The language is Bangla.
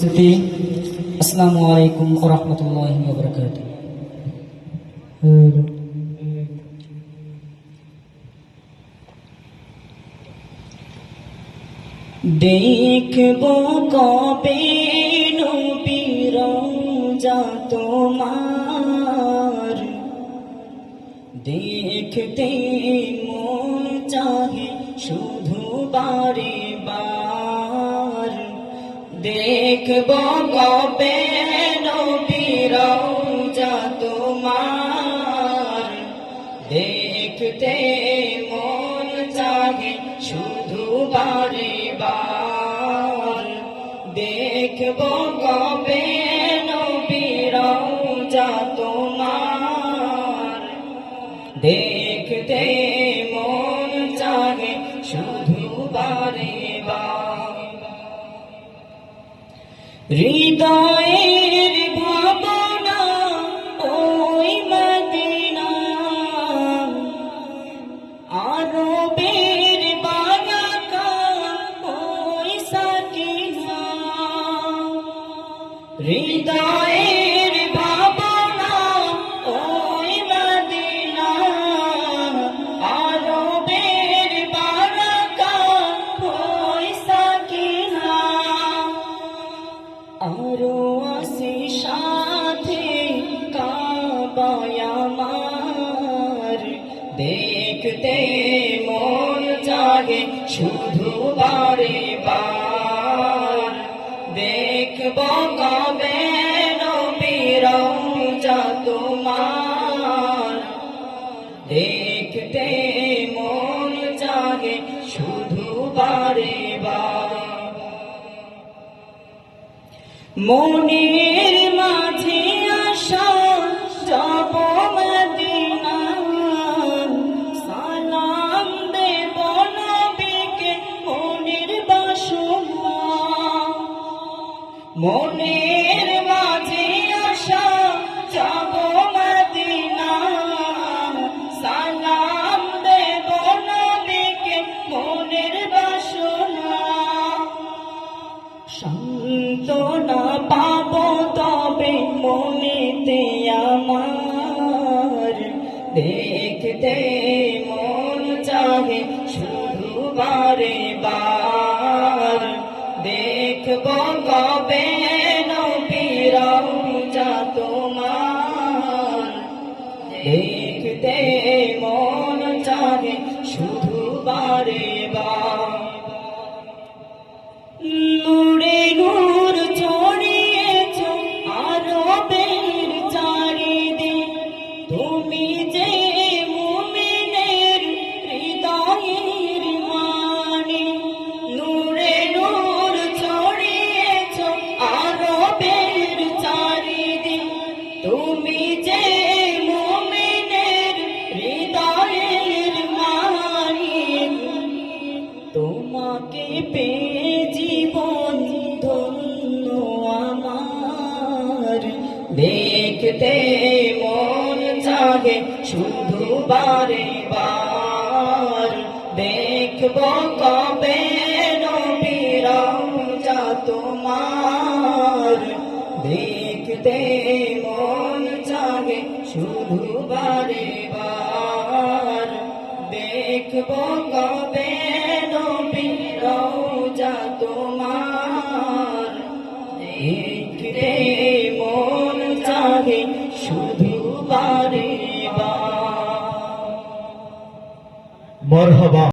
উপস্থিতি, আসসালামু আলাইকুম ওয়া রাহমাতুল্লাহি ওয়া বারাকাতুহু। দেখব কবে নবীর রওজা তোমার, দেখতে মন চাহে শুধু বারে বার। দেখব কবে নবীর রওজা তোমার, দেখতে মন চাহে শুধু বারে বার। দেখব কবে নবীর রওজা তোমার, দেখতে মন চাহে শুধু বারে বার। হৃদয়ের ভাবনা ওই মদিনা, আরবের বারাকা ওই সাকিনা। হৃদয়ের ভাবনা ওই মদিনা, আরবের বারাকা ওই সাকিনা। আরো আসে সাথে কাবায় আমার, দেখতে মন চাহে শুধু বারে বার। দেখব কবে নবীর রওজা তোমার, দেখতে মন চাহে শুধু বারে বার। মনের মাঝে আশা যাব মদিনা, সালাম দেব নবীকে মনের বাসনা। মনের মাঝে আশা যাব মদিনা, সালাম দেব নবীকে মনের বাসনা। সান্ত্বনা পাব তবে মনেতে আমার, দেখতে মন চাহে শুধু বারে বার। দেখব কবে নবীর রওজা তোমার, দেখতে মন চাহে শুধু বারে বার। নূরে নূর ছড়িয়েছ আরবের চারিদিক, তুমি যে মুমিনের হৃদয়ের মানি। নূরে নূর ছড়িয়েছ আরবের চারিদিক, তুমি যে মুমিনের হৃদয়ের মানি। তোমাকে পেয়ে জীবন ধন্য আমার, দেখতে মন চাহে শুধু বারে বার। দেখব কবে নবীর রওজা তোমার, দেখতে মন চাহে শুধু বারে বার। দেখব কবে নবীর রওজা তোমার, দেখতে মন চাহে শুধু বারে বার। মারহাবা।